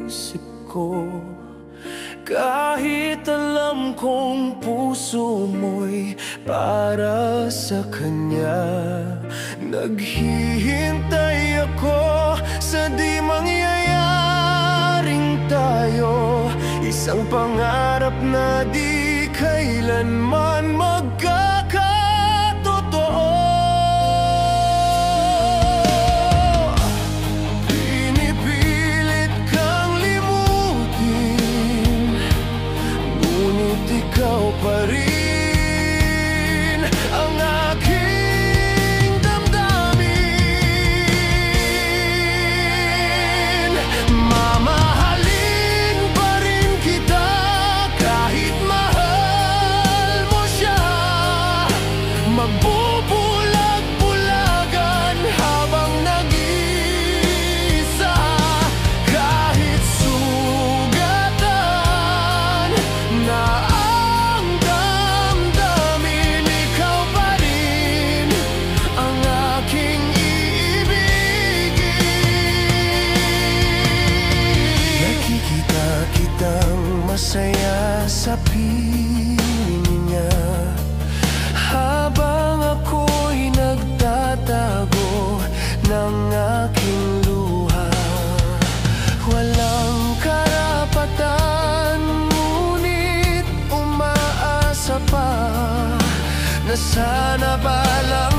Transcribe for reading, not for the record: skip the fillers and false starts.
isip ko. Kahit alam kong puso mo'y para sa kanya, naghihintay ako sa di mangyayaring tayo. Isang pangarap na di kailanman magkakatotoo. Pinipilit kang limutin, ngunit ikaw pa rin ang aking damdamin. Mamahalin pa rin kita kahit mahal mo siya. Magbubulag-bulagan habang nag-iisa. Kahit sugatan na ang damdamin, ikaw pa rin ang aking iibigin. Nakikita kitang masaya sa piling niya, habang ako'y nagtatago ng aking luha. Walang karapatan, ngunit umaasa pa na sana balang